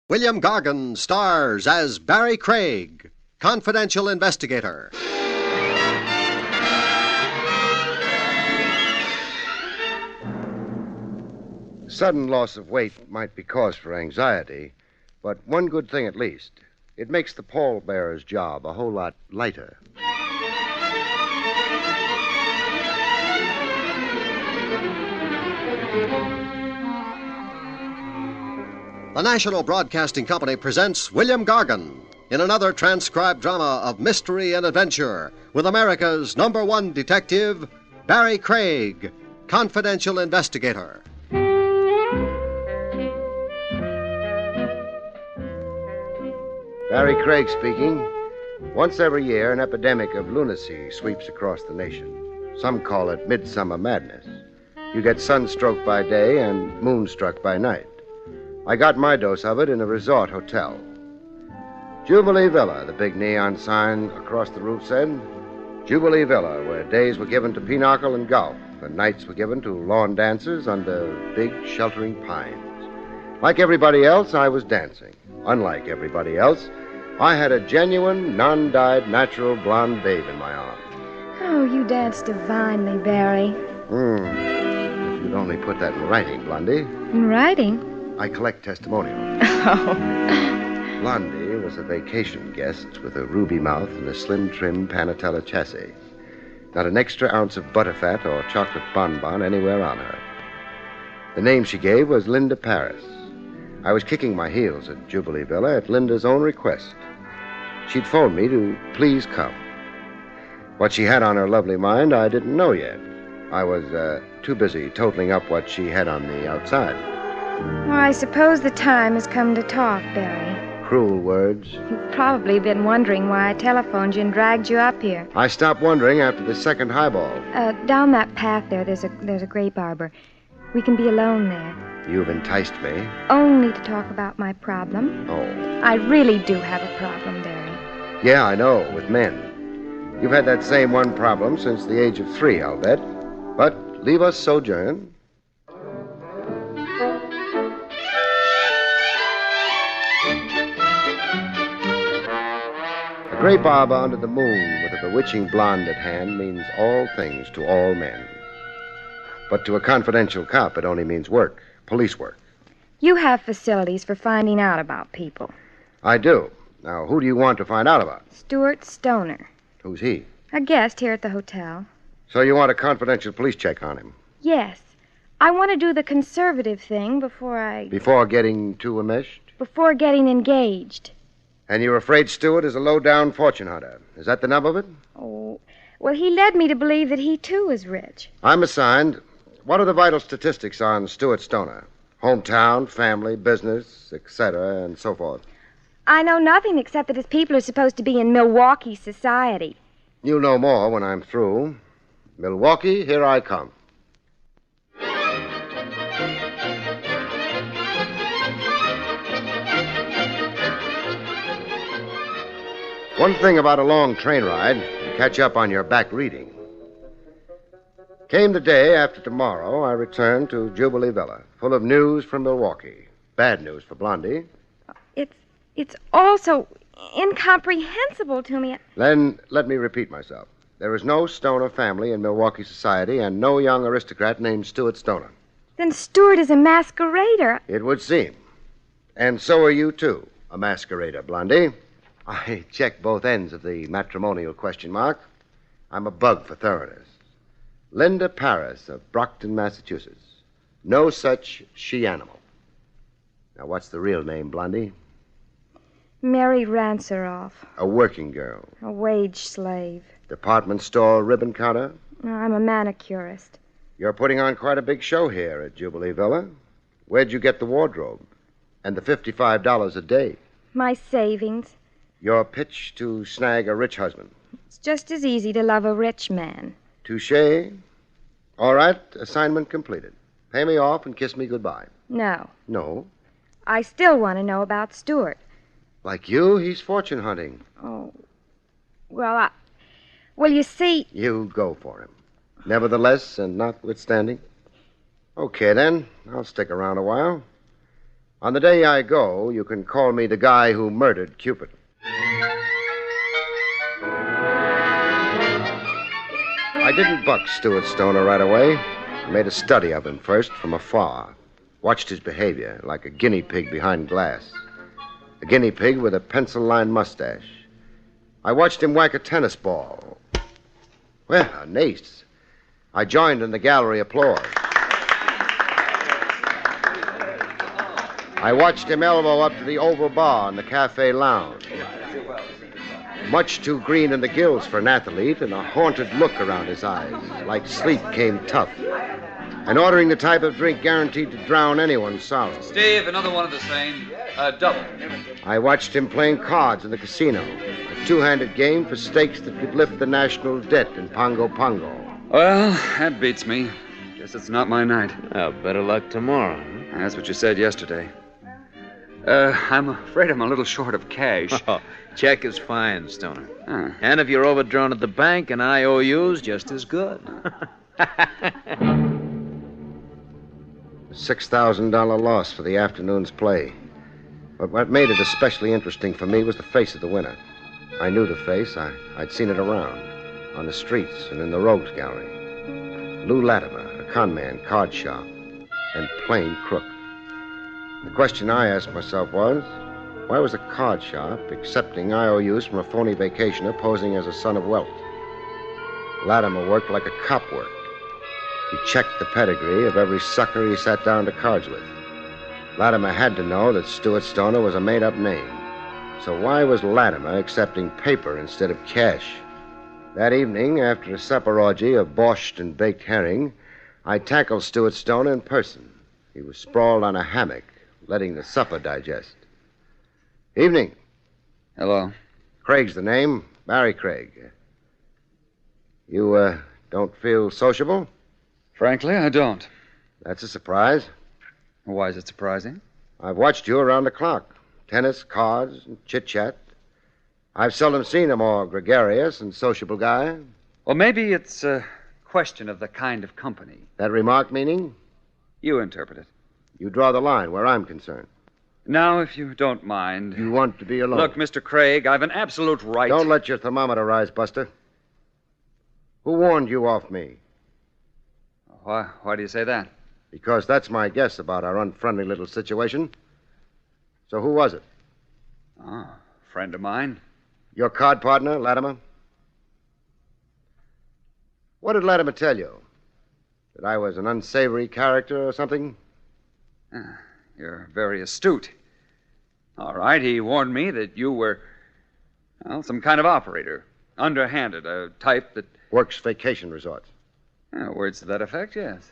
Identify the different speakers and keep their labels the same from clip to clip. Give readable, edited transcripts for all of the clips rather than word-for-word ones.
Speaker 1: William Gargan stars as Barrie Craig, confidential investigator.
Speaker 2: Sudden loss of weight might be cause for anxiety, but one good thing at least. It makes the pallbearer's job a whole lot lighter.
Speaker 1: The National Broadcasting Company presents William Gargan in another transcribed drama of mystery and adventure with America's #1 detective, Barrie Craig, confidential investigator.
Speaker 2: Barrie Craig speaking. Once every year, an epidemic of lunacy sweeps across the nation. Some call it Midsummer madness. You get sunstroke by day and moonstruck by night. I got my dose of it in a resort hotel. Jubilee Villa, the big neon sign across the roof said. Jubilee Villa, where days were given to pinochle and golf, and nights were given to lawn dances under big sheltering pines. Like everybody else, I was dancing. Unlike everybody else, I had a genuine, non-dyed, natural blonde babe in my arms.
Speaker 3: Oh, you dance divinely, Barrie.
Speaker 2: If you'd only put that in writing, Blondie.
Speaker 3: In writing?
Speaker 2: I collect testimonials.
Speaker 3: Oh.
Speaker 2: Blondie was a vacation guest with a ruby mouth and a slim, trim Panatella chassis. Not an extra ounce of butterfat or chocolate bonbon anywhere on her. The name she gave was Linda Paris. I was kicking my heels at Jubilee Villa at Linda's own request. She'd phoned me to please come. What she had on her lovely mind, I didn't know yet. I was too busy totaling up what she had on the outside.
Speaker 3: Well, I suppose the time has come to talk, Barrie.
Speaker 2: Cruel words.
Speaker 3: You've probably been wondering why I telephoned you and dragged you up here.
Speaker 2: I stopped wondering after the second highball.
Speaker 3: Down that path there's a grape arbor. We can be alone there.
Speaker 2: You've enticed me.
Speaker 3: Only to talk about my problem.
Speaker 2: Oh.
Speaker 3: I really do have a problem, Barrie.
Speaker 2: Yeah, I know, with men. You've had that same one problem since the age of 3, I'll bet. But leave us sojourn. A grape arbor under the moon with a bewitching blonde at hand means all things to all men. But to a confidential cop, it only means work, police work.
Speaker 3: You have facilities for finding out about people.
Speaker 2: I do. Now, who do you want to find out about?
Speaker 3: Stuart Stoner.
Speaker 2: Who's he?
Speaker 3: A guest here at the hotel.
Speaker 2: So you want a confidential police check on him?
Speaker 3: Yes. I want to do the conservative thing before
Speaker 2: getting too enmeshed?
Speaker 3: Before getting engaged.
Speaker 2: And you're afraid Stewart is a low-down fortune hunter. Is that the nub of it?
Speaker 3: Oh, well, he led me to believe that he, too, is rich.
Speaker 2: I'm assigned. What are the vital statistics on Stuart Stoner? Hometown, family, business, etc., and so forth.
Speaker 3: I know nothing except that his people are supposed to be in Milwaukee society.
Speaker 2: You'll know more when I'm through. Milwaukee, here I come. One thing about a long train ride, you catch up on your back reading. Came the day after tomorrow, I returned to Jubilee Villa, full of news from Milwaukee. Bad news for Blondie.
Speaker 3: It's all so incomprehensible to me.
Speaker 2: Then let me repeat myself. There is no Stoner family in Milwaukee society and no young aristocrat named Stuart Stoner.
Speaker 3: Then Stuart is a masquerader.
Speaker 2: It would seem. And so are you, too, a masquerader, Blondie. I check both ends of the matrimonial question mark. I'm a bug for thoroughness. Linda Paris of Brockton, Massachusetts. No such she-animal. Now, what's the real name, Blondie?
Speaker 3: Mary Ranceroff.
Speaker 2: A working girl.
Speaker 3: A wage slave.
Speaker 2: Department store ribbon counter.
Speaker 3: I'm a manicurist.
Speaker 2: You're putting on quite a big show here at Jubilee Villa. Where'd you get the wardrobe? And the $55 a day?
Speaker 3: My savings.
Speaker 2: Your pitch to snag a rich husband.
Speaker 3: It's just as easy to love a rich man.
Speaker 2: Touché. All right, assignment completed. Pay me off and kiss me goodbye.
Speaker 3: No.
Speaker 2: No?
Speaker 3: I still want to know about Stuart.
Speaker 2: Like you, he's fortune hunting.
Speaker 3: Oh. Well, you see...
Speaker 2: You go for him. Nevertheless and notwithstanding. Okay, then. I'll stick around a while. On the day I go, you can call me the guy who murdered Cupid. I didn't buck Stuart Stoner right away. I made a study of him first from afar. Watched his behavior like a guinea pig behind glass. A guinea pig with a pencil-lined mustache. I watched him whack a tennis ball. Well, an ace. I joined in the gallery applause. I watched him elbow up to the oval bar in the cafe lounge. Much too green in the gills for an athlete, and a haunted look around his eyes, like sleep came tough. And ordering the type of drink guaranteed to drown anyone's sorrow.
Speaker 4: Steve, another one of the same. Double.
Speaker 2: I watched him playing cards in the casino. A two-handed game for stakes that could lift the national debt in Pongo Pongo.
Speaker 4: Well, that beats me. Guess it's not my night.
Speaker 5: Well, better luck tomorrow.
Speaker 4: That's what you said yesterday. I'm afraid I'm a little short of cash.
Speaker 5: Oh, check is fine, Stoner.
Speaker 4: Ah.
Speaker 5: And if you're overdrawn at the bank, an IOU's just as good.
Speaker 2: $6,000 loss for the afternoon's play. But what made it especially interesting for me was the face of the winner. I knew the face. I'd seen it around, on the streets and in the Rogues Gallery. Lou Latimer, a conman, card sharp, and plain crook. The question I asked myself was, why was a card sharp accepting IOUs from a phony vacationer posing as a son of wealth? Latimer worked like a cop worked. He checked the pedigree of every sucker he sat down to cards with. Latimer had to know that Stuart Stoner was a made-up name. So why was Latimer accepting paper instead of cash? That evening, after a supper orgy of borscht and baked herring, I tackled Stuart Stoner in person. He was sprawled on a hammock, letting the supper digest. Evening.
Speaker 4: Hello.
Speaker 2: Craig's the name. Barrie Craig. You, don't feel sociable?
Speaker 4: Frankly, I don't.
Speaker 2: That's a surprise.
Speaker 4: Why is it surprising?
Speaker 2: I've watched you around the clock. Tennis, cards, and chit-chat. I've seldom seen a more gregarious and sociable guy.
Speaker 4: Well, maybe it's a question of the kind of company.
Speaker 2: That remark meaning?
Speaker 4: You interpret it.
Speaker 2: You draw the line where I'm concerned.
Speaker 4: Now, if you don't mind...
Speaker 2: You want to be alone.
Speaker 4: Look, Mr. Craig, I've an absolute right...
Speaker 2: Don't let your thermometer rise, Buster. Who warned you off me?
Speaker 4: Why do you say that?
Speaker 2: Because that's my guess about our unfriendly little situation. So who was it?
Speaker 4: Oh, friend of mine.
Speaker 2: Your card partner, Latimer? What did Latimer tell you? That I was an unsavory character or something?
Speaker 4: You're very astute. All right, he warned me that you were, well, some kind of operator. Underhanded, a type that...
Speaker 2: Works vacation resorts.
Speaker 4: Words to that effect, yes.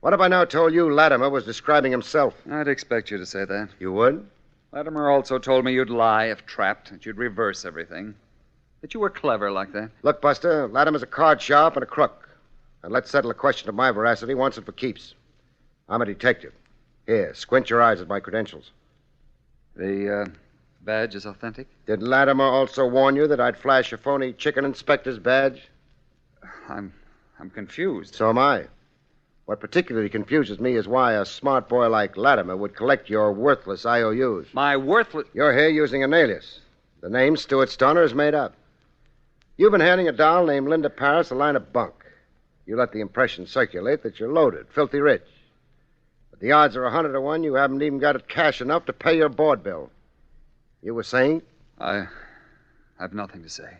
Speaker 2: What if I now told you Latimer was describing himself?
Speaker 4: I'd expect you to say that.
Speaker 2: You would?
Speaker 4: Latimer also told me you'd lie if trapped, that you'd reverse everything. That you were clever like that.
Speaker 2: Look, Buster, Latimer's a card sharp and a crook. And let's settle a question of my veracity once and for keeps. I'm a detective. Here, squint your eyes at my credentials.
Speaker 4: The badge is authentic?
Speaker 2: Did Latimer also warn you that I'd flash a phony chicken inspector's badge?
Speaker 4: I'm confused.
Speaker 2: So am I. What particularly confuses me is why a smart boy like Latimer would collect your worthless IOUs.
Speaker 4: My worthless...
Speaker 2: You're here using an alias. The name Stuart Stoner is made up. You've been handing a doll named Linda Paris a line of bunk. You let the impression circulate that you're loaded, filthy rich. But the odds are 100 to 1 you haven't even got cash enough to pay your board bill. You were saying?
Speaker 4: I have nothing to say.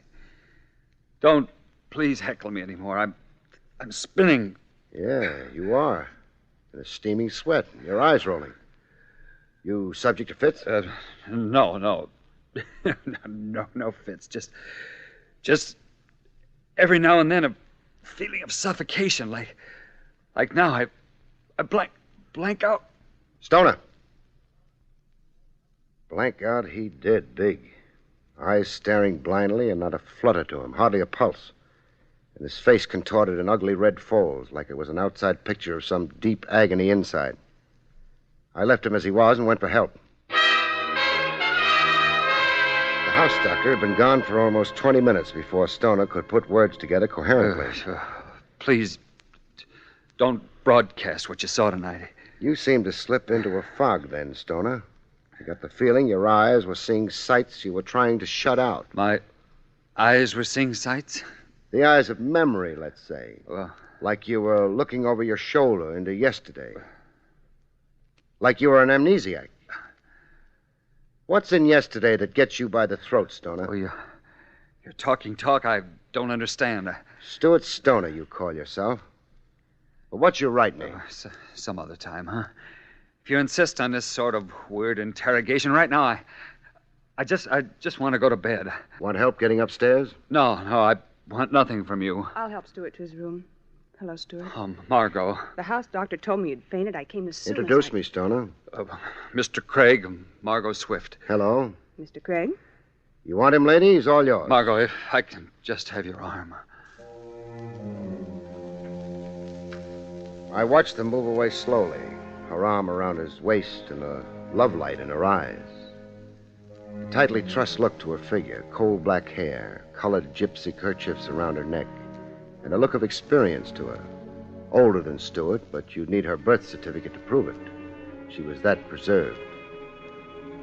Speaker 4: Don't please heckle me anymore. I'm spinning.
Speaker 2: Yeah, you are. In a steaming sweat, and your eyes rolling. You subject to fits?
Speaker 4: No. no fits. Just every now and then a feeling of suffocation, like now I blank out.
Speaker 2: Stoner. Blank out he did, big. Eyes staring blindly and not a flutter to him, hardly a pulse. And his face contorted in ugly red folds, like it was an outside picture of some deep agony inside. I left him as he was and went for help. The house doctor had been gone for almost 20 minutes before Stoner could put words together coherently.
Speaker 4: Please, don't broadcast what you saw tonight.
Speaker 2: You seemed to slip into a fog then, Stoner. I got the feeling your eyes were seeing sights you were trying to shut out.
Speaker 4: My eyes were seeing sights?
Speaker 2: The eyes of memory, let's say.
Speaker 4: Well,
Speaker 2: Like you were looking over your shoulder into yesterday. Like you were an amnesiac. What's in yesterday that gets you by the throat, Stoner?
Speaker 4: oh, you're talking talk I don't understand.
Speaker 2: Stuart Stoner, you call yourself. But what's your right name?
Speaker 4: Some other time, huh? If you insist on this sort of weird interrogation right now, I just want to go to bed.
Speaker 2: Want help getting upstairs?
Speaker 4: No, I want nothing from you.
Speaker 6: I'll help Stuart to his room. Hello, Stuart.
Speaker 4: Margot.
Speaker 6: The house doctor told me you'd fainted. I came as soon
Speaker 2: Introduce me, Stoner.
Speaker 4: Mr. Craig, Margot Swift.
Speaker 2: Hello.
Speaker 6: Mr. Craig?
Speaker 2: You want him, lady? He's all yours.
Speaker 4: Margot, if I can just have your arm.
Speaker 2: I watched them move away slowly, her arm around his waist and a love light in her eyes. A tightly trussed look to her figure, coal black hair, colored gypsy kerchiefs around her neck, and a look of experience to her. Older than Stuart, but you'd need her birth certificate to prove it. She was that preserved.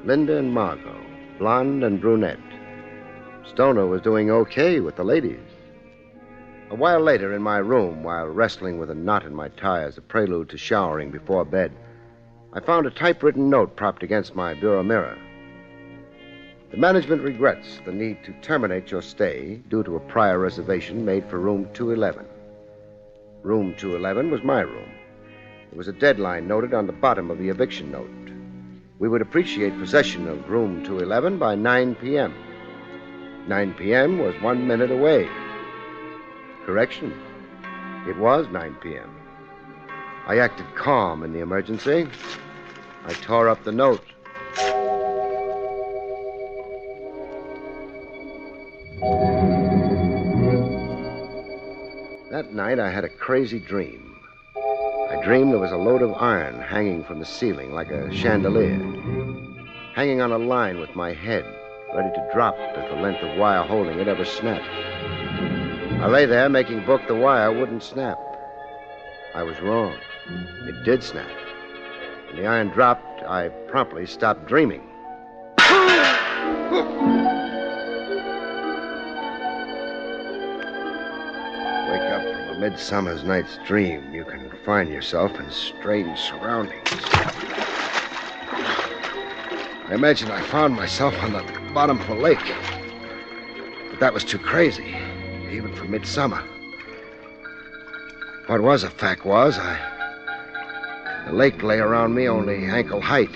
Speaker 2: Linda and Margot, blonde and brunette. Stoner was doing okay with the ladies. A while later, in my room, while wrestling with a knot in my tie as a prelude to showering before bed, I found a typewritten note propped against my bureau mirror. The management regrets the need to terminate your stay due to a prior reservation made for room 211. Room 211 was my room. There was a deadline noted on the bottom of the eviction note. We would appreciate possession of room 211 by 9 p.m. 9 p.m. was 1 minute away. Correction. It was 9 p.m. I acted calm in the emergency. I tore up the note. That night, I had a crazy dream. I dreamed there was a load of iron hanging from the ceiling like a chandelier, hanging on a line with my head, ready to drop if the length of wire holding it ever snapped. I lay there making book the wire wouldn't snap. I was wrong. It did snap. When the iron dropped, I promptly stopped dreaming. Wake up from a midsummer's night's dream, you can find yourself in strange surroundings. I imagined I found myself on the bottom of a lake. But that was too crazy, even for midsummer. What was a fact was, the lake lay around me only ankle height.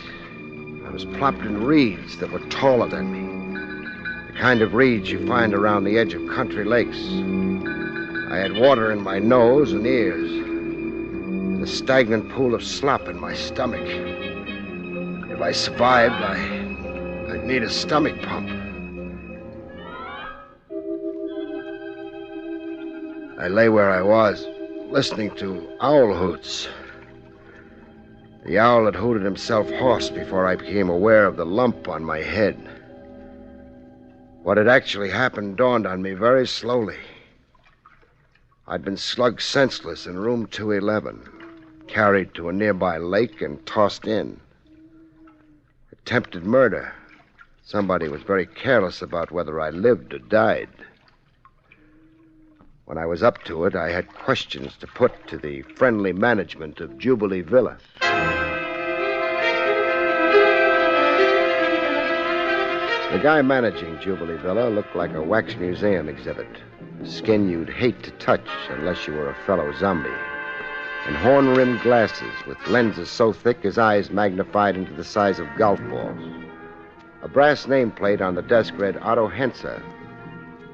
Speaker 2: I was plopped in reeds that were taller than me. The kind of reeds you find around the edge of country lakes. I had water in my nose and ears, and a stagnant pool of slop in my stomach. If I survived, I'd need a stomach pump. I lay where I was, listening to owl hoots. The owl had hooted himself hoarse before I became aware of the lump on my head. What had actually happened dawned on me very slowly. I'd been slugged senseless in room 211, carried to a nearby lake and tossed in. Attempted murder. Somebody was very careless about whether I lived or died. When I was up to it, I had questions to put to the friendly management of Jubilee Villa. The guy managing Jubilee Villa looked like a wax museum exhibit. Skin you'd hate to touch unless you were a fellow zombie. And horn-rimmed glasses with lenses so thick his eyes magnified into the size of golf balls. A brass nameplate on the desk read Otto Henser.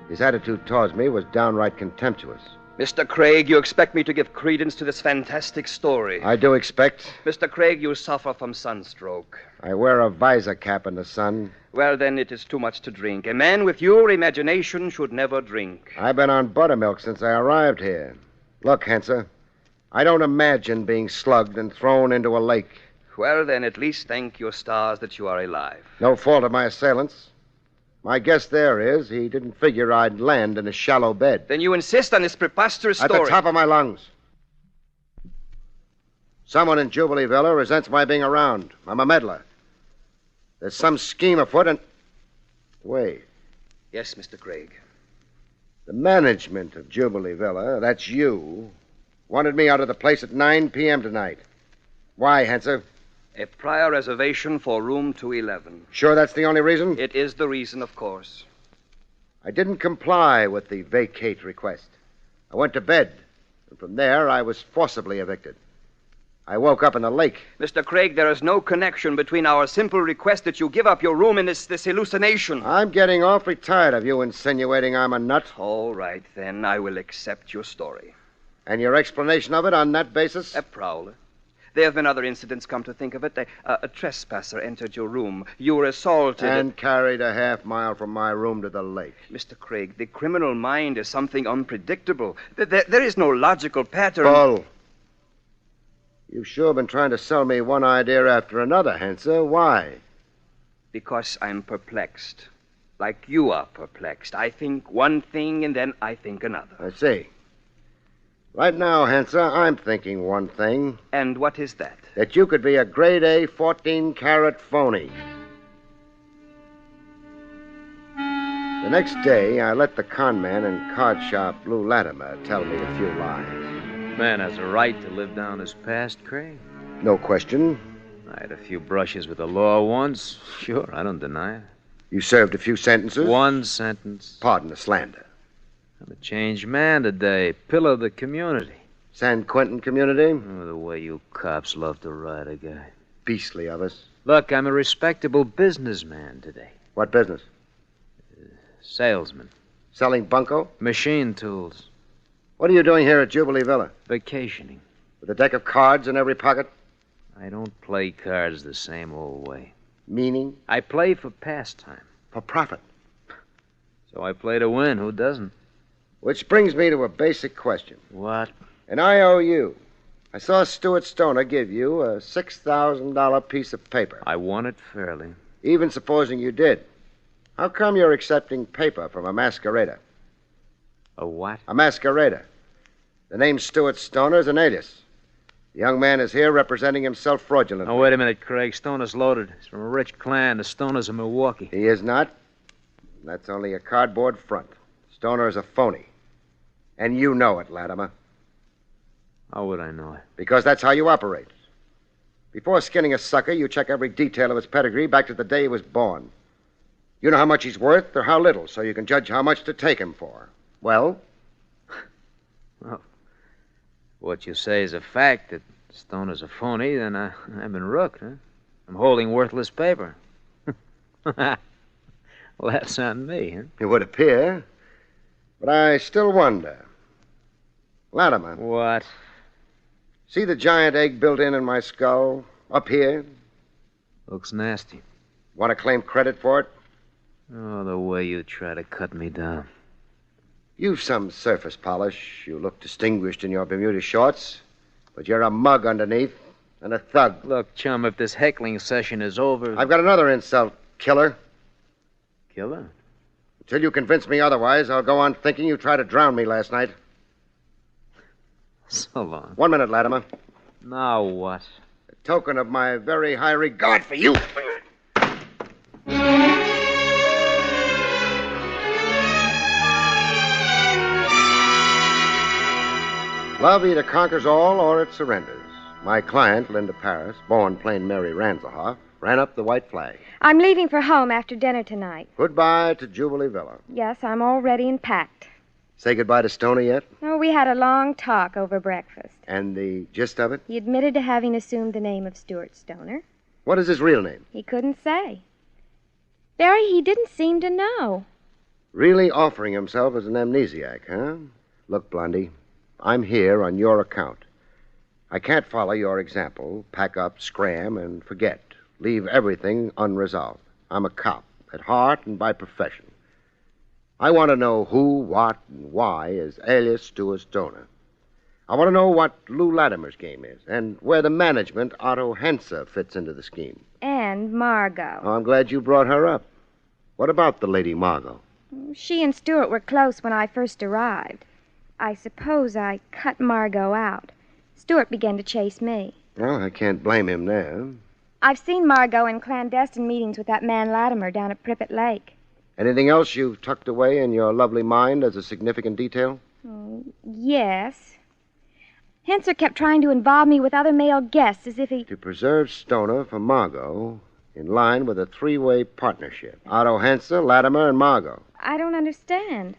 Speaker 2: His attitude towards me was downright contemptuous.
Speaker 7: Mr. Craig, you expect me to give credence to this fantastic story.
Speaker 2: I do expect.
Speaker 7: Mr. Craig, you suffer from sunstroke.
Speaker 2: I wear a visor cap in the sun.
Speaker 7: Well, then it is too much to drink. A man with your imagination should never drink.
Speaker 2: I've been on buttermilk since I arrived here. Look, Henser, I don't imagine being slugged and thrown into a lake.
Speaker 7: Well, then, at least thank your stars that you are alive.
Speaker 2: No fault of my assailant's. My guess there is he didn't figure I'd land in a shallow bed.
Speaker 7: Then you insist on this preposterous story.
Speaker 2: At the top of my lungs. Someone in Jubilee Villa resents my being around. I'm a meddler. There's some scheme afoot and... Wait.
Speaker 7: Yes, Mr. Craig.
Speaker 2: The management of Jubilee Villa, that's you, wanted me out of the place at 9 p.m. tonight. Why, Henser?
Speaker 7: A prior reservation for room 211.
Speaker 2: Sure that's the only reason?
Speaker 7: It is the reason, of course.
Speaker 2: I didn't comply with the vacate request. I went to bed, and from there I was forcibly evicted. I woke up in the lake.
Speaker 7: Mr. Craig, there is no connection between our simple request that you give up your room and this hallucination.
Speaker 2: I'm getting awfully tired of you insinuating I'm a nut.
Speaker 7: All right, then. I will accept your story.
Speaker 2: And your explanation of it on that basis?
Speaker 7: A prowler. There have been other incidents, come to think of it. A trespasser entered your room. You were assaulted.
Speaker 2: And carried a half-mile from my room to the lake.
Speaker 7: Mr. Craig, the criminal mind is something unpredictable. There is no logical pattern.
Speaker 2: Bull. You've sure been trying to sell me one idea after another, Henser. Why?
Speaker 7: Because I'm perplexed. Like you are perplexed. I think one thing and then I think another.
Speaker 2: I see. Right now, Henser, I'm thinking one thing.
Speaker 7: And what is that?
Speaker 2: That you could be a grade A 14-carat phony. The next day, I let the con man and card shop Lou Latimer tell me a few lies.
Speaker 5: Man has a right to live down his past, Craig.
Speaker 2: No question.
Speaker 5: I had a few brushes with the law once. Sure, I don't deny it.
Speaker 2: You served a few sentences?
Speaker 5: One sentence.
Speaker 2: Pardon the slander.
Speaker 5: I'm a changed man today. Pillar of the community.
Speaker 2: San Quentin community?
Speaker 5: Oh, the way you cops love to ride a guy.
Speaker 2: Beastly of us.
Speaker 5: Look, I'm a respectable businessman today.
Speaker 2: What business?
Speaker 5: Salesman.
Speaker 2: Selling bunco?
Speaker 5: Machine tools.
Speaker 2: What are you doing here at Jubilee Villa?
Speaker 5: Vacationing.
Speaker 2: With a deck of cards in every pocket?
Speaker 5: I don't play cards the same old way.
Speaker 2: Meaning?
Speaker 5: I play for pastime.
Speaker 2: For profit.
Speaker 5: So I play to win. Who doesn't?
Speaker 2: Which brings me to a basic question.
Speaker 5: What?
Speaker 2: An IOU. I saw Stuart Stoner give you a $6,000 piece of paper.
Speaker 5: I won it fairly.
Speaker 2: Even supposing you did. How come you're accepting paper from a masquerader?
Speaker 5: A what?
Speaker 2: A masquerader. The name Stuart Stoner is an alias. The young man is here representing himself fraudulently.
Speaker 5: Oh, wait a minute, Craig. Stoner's loaded. He's from a rich clan. The Stoners of Milwaukee.
Speaker 2: He is not. That's only a cardboard front. Stoner is a phony. And you know it, Latimer.
Speaker 5: How would I know it?
Speaker 2: Because that's how you operate. Before skinning a sucker, you check every detail of his pedigree back to the day he was born. You know how much he's worth or how little, so you can judge how much to take him for. Well?
Speaker 5: Well, what you say is a fact, that Stoner's a phony, then I've been rooked, huh? I'm holding worthless paper. Well, that's on me, huh?
Speaker 2: It would appear. But I still wonder. Latimer.
Speaker 5: What?
Speaker 2: See the giant egg built in my skull? Up here?
Speaker 5: Looks nasty.
Speaker 2: Want to claim credit for it?
Speaker 5: Oh, the way you try to cut me down.
Speaker 2: You've some surface polish. You look distinguished in your Bermuda shorts. But you're a mug underneath and a thug.
Speaker 5: Look, chum, if this heckling session is over...
Speaker 2: I've got another insult, killer.
Speaker 5: Killer?
Speaker 2: Until you convince me otherwise, I'll go on thinking you tried to drown me last night.
Speaker 5: So long.
Speaker 2: 1 minute, Latimer.
Speaker 5: Now what?
Speaker 2: A token of my very high regard for you. Love either conquers all or it surrenders. My client, Linda Paris, born plain Mary Ranzelhoff, ran up the white flag.
Speaker 3: I'm leaving for home after dinner tonight.
Speaker 2: Goodbye to Jubilee Villa.
Speaker 3: Yes, I'm all ready and packed.
Speaker 2: Say goodbye to Stoney yet?
Speaker 3: Oh, we had a long talk over breakfast.
Speaker 2: And the gist of it?
Speaker 3: He admitted to having assumed the name of Stuart Stoner.
Speaker 2: What is his real name?
Speaker 3: He couldn't say. Barrie, he didn't seem to know.
Speaker 2: Really offering himself as an amnesiac, huh? Look, Blondie, I'm here on your account. I can't follow your example, pack up, scram, and forget. Leave everything unresolved. I'm a cop, at heart and by profession. I want to know who, what, and why is alias Stuart Stoner. I want to know what Lou Latimer's game is, and where the management, Otto Henser, fits into the scheme.
Speaker 3: And Margot.
Speaker 2: Oh, I'm glad you brought her up. What about the Lady Margot?
Speaker 3: She and Stuart were close when I first arrived. I suppose I cut Margot out. Stuart began to chase me.
Speaker 2: Well, I can't blame him there.
Speaker 3: I've seen Margot in clandestine meetings with that man Latimer down at Prippet Lake.
Speaker 2: Anything else you've tucked away in your lovely mind as a significant detail?
Speaker 3: Yes. Henser kept trying to involve me with other male guests as if he...
Speaker 2: To preserve Stoner for Margot in line with a three-way partnership. Otto Henser, Latimer, and Margot.
Speaker 3: I don't understand.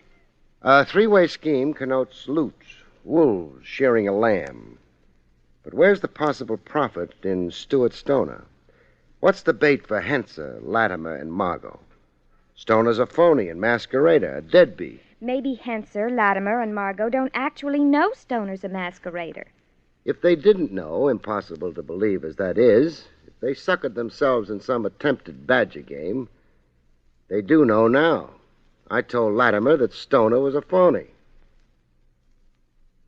Speaker 2: A three-way scheme connotes loot, wolves shearing a lamb. But where's the possible profit in Stuart Stoner? What's the bait for Henser, Latimer, and Margot? Stoner's a phony and masquerader, a deadbeat.
Speaker 3: Maybe Henser, Latimer, and Margot don't actually know Stoner's a masquerader.
Speaker 2: If they didn't know, impossible to believe as that is, if they suckered themselves in some attempted badger game, they do know now. I told Latimer that Stoner was a phony.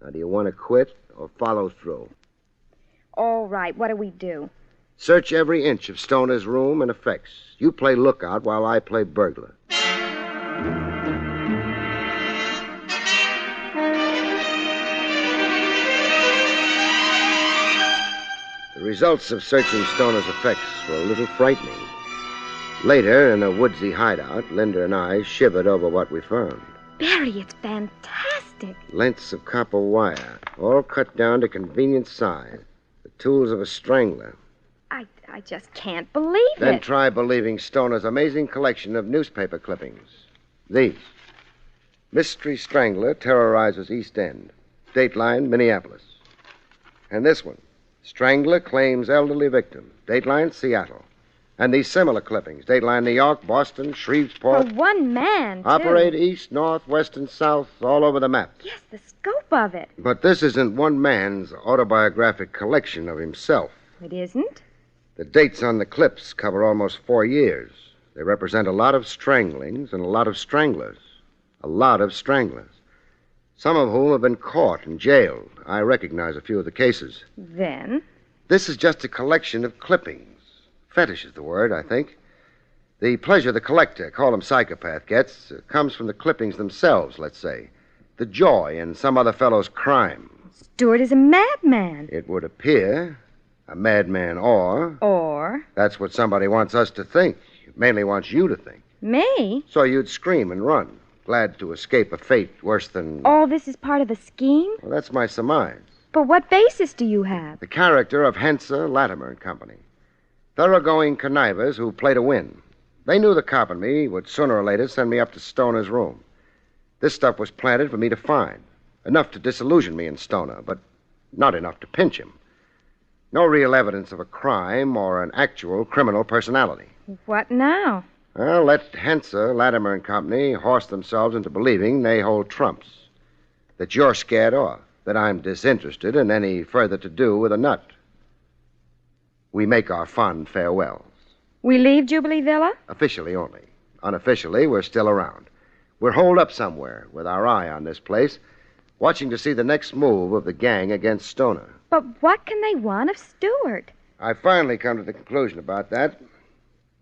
Speaker 2: Now, do you want to quit or follow through?
Speaker 3: All right, what do we do?
Speaker 2: Search every inch of Stoner's room and effects. You play lookout while I play burglar. The results of searching Stoner's effects were a little frightening. Later, in a woodsy hideout, Linda and I shivered over what we found.
Speaker 3: Barrie, it's fantastic.
Speaker 2: Lengths of copper wire, all cut down to convenient size. The tools of a strangler.
Speaker 3: I just can't believe
Speaker 2: Then
Speaker 3: it.
Speaker 2: try believing Stoner's amazing collection of newspaper clippings. These. Mystery Strangler terrorizes East End. Dateline, Minneapolis. And this one. Strangler claims elderly victim. Dateline, Seattle. And these similar clippings. Dateline, New York, Boston, Shreveport.
Speaker 3: For one man, too.
Speaker 2: Operate east, north, west, and south, all over the map.
Speaker 3: Yes, the scope of it.
Speaker 2: But this isn't one man's autobiographic collection of himself.
Speaker 3: It isn't?
Speaker 2: The dates on the clips cover almost 4 years. They represent a lot of stranglings and a lot of stranglers. A lot of stranglers. Some of whom have been caught and jailed. I recognize a few of the cases.
Speaker 3: Then?
Speaker 2: This is just a collection of clippings. Fetish is the word, I think. The pleasure the collector, call him psychopath, gets comes from the clippings themselves, let's say. The joy in some other fellow's crime.
Speaker 3: Stuart is a madman.
Speaker 2: It would appear a madman or...
Speaker 3: Or?
Speaker 2: That's what somebody wants us to think. Mainly wants you to think.
Speaker 3: Me?
Speaker 2: So you'd scream and run, glad to escape a fate worse than...
Speaker 3: All this is part of a scheme?
Speaker 2: Well, that's my surmise.
Speaker 3: But what basis do you have?
Speaker 2: The character of Henser, Latimer and Company. Thoroughgoing connivers who play to win. They knew the cop and me would sooner or later send me up to Stoner's room. This stuff was planted for me to find. Enough to disillusion me in Stoner, but not enough to pinch him. No real evidence of a crime or an actual criminal personality.
Speaker 3: What now?
Speaker 2: Well, let Henser, Latimer and Company horse themselves into believing they hold trumps. That you're scared off. That I'm disinterested in any further to do with a nut. We make our fond farewells.
Speaker 3: We leave Jubilee Villa?
Speaker 2: Officially only. Unofficially, we're still around. We're holed up somewhere with our eye on this place, watching to see the next move of the gang against Stoner.
Speaker 3: But what can they want of Stuart?
Speaker 2: I finally come to the conclusion about that.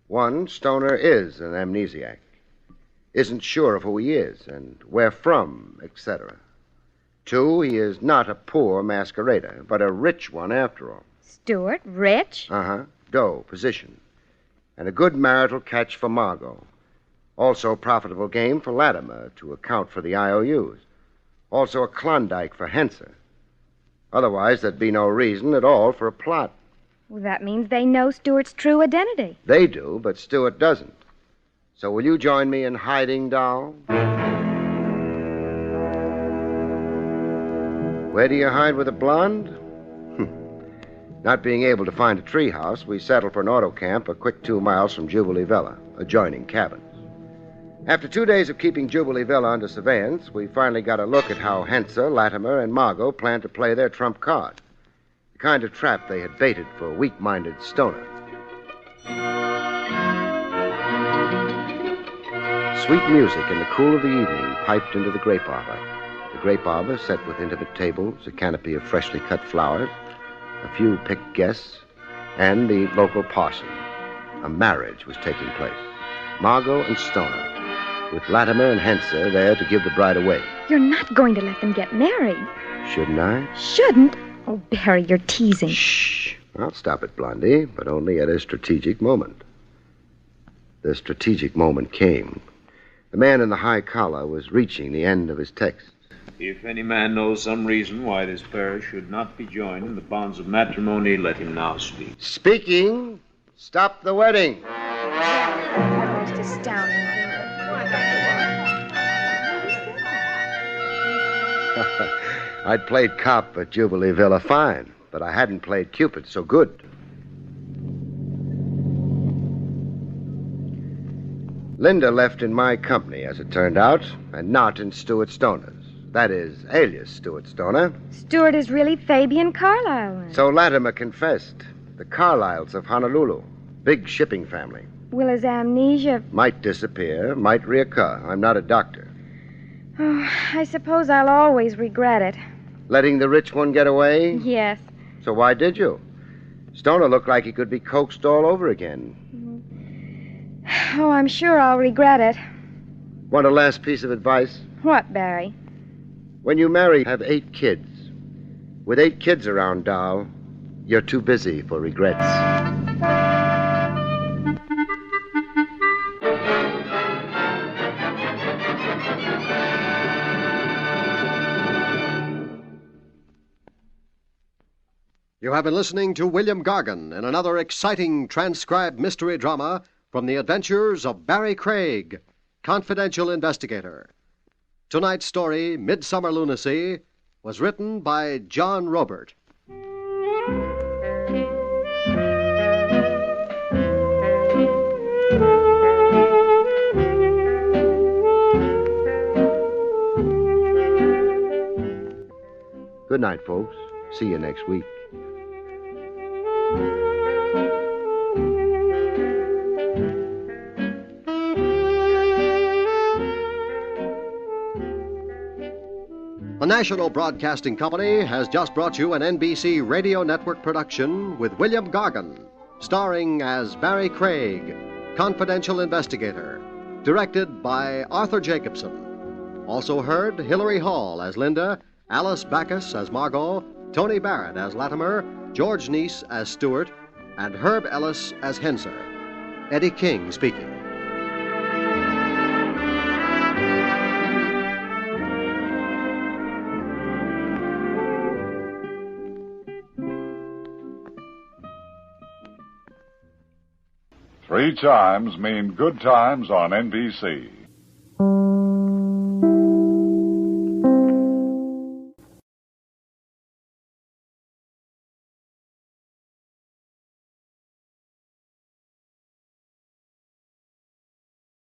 Speaker 2: One, Stoner is an amnesiac. Isn't sure of who he is and where from, etc. Two, he is not a poor masquerader, but a rich one after all.
Speaker 3: Stuart, rich?
Speaker 2: Uh-huh. Dough, position. And a good marital catch for Margot. Also a profitable game for Latimer to account for the IOUs. Also a Klondike for Henser. Otherwise, there'd be no reason at all for a plot.
Speaker 3: Well, that means they know Stuart's true identity.
Speaker 2: They do, but Stuart doesn't. So will you join me in hiding, doll? Where do you hide with a blonde? Not being able to find a treehouse, we settled for an auto camp a quick 2 miles from Jubilee Villa, adjoining cabins. After 2 days of keeping Jubilee Villa under surveillance, we finally got a look at how Henser, Latimer, and Margot planned to play their trump card. The kind of trap they had baited for weak-minded Stoner. Sweet music in the cool of the evening piped into the grape arbor. The grape arbor set with intimate tables, a canopy of freshly cut flowers, a few picked guests, and the local parson. A marriage was taking place. Margot and Stoner, with Latimer and Henser there to give the bride away.
Speaker 3: You're not going to let them get married.
Speaker 2: Shouldn't I?
Speaker 3: Shouldn't? Oh, Barrie, you're teasing.
Speaker 2: Shh. I'll stop it, Blondie, but only at a strategic moment. The strategic moment came. The man in the high collar was reaching the end of his text.
Speaker 5: If any man knows some reason why this pair should not be joined in the bonds of matrimony, let him now speak.
Speaker 2: Speaking, stop the wedding.
Speaker 3: Most astounding thing.
Speaker 2: I'd played cop at Jubilee Villa fine, but I hadn't played Cupid so good. Linda left in my company, as it turned out, and not in Stuart Stoner's. That is, alias Stuart Stoner.
Speaker 3: Stuart is really Fabian Carlyle.
Speaker 2: So Latimer confessed. The Carlyles of Honolulu. Big shipping family.
Speaker 3: Will his amnesia...
Speaker 2: Might disappear, might reoccur. I'm not a doctor.
Speaker 3: Oh, I suppose I'll always regret it.
Speaker 2: Letting the rich one get away?
Speaker 3: Yes.
Speaker 2: So why did you? Stoner looked like he could be coaxed all over again.
Speaker 3: Oh, I'm sure I'll regret it.
Speaker 2: Want a last piece of advice?
Speaker 3: What, Barry?
Speaker 2: When you marry, have 8 kids. With 8 kids around, doll, you're too busy for regrets.
Speaker 1: You have been listening to William Gargan in another exciting transcribed mystery drama from the adventures of Barrie Craig, confidential investigator. Tonight's story, Midsummer Lunacy, was written by John Robert.
Speaker 2: Good night, folks. See you next week.
Speaker 1: The National Broadcasting Company has just brought you an NBC Radio Network production with William Gargan, starring as Barrie Craig, confidential investigator, directed by Arthur Jacobson. Also heard Hilary Hall as Linda, Alice Backus as Margot, Tony Barrett as Latimer, George Neese as Stewart, and Herb Ellis as Henser. Eddie King speaking.
Speaker 8: Three chimes mean good times on NBC.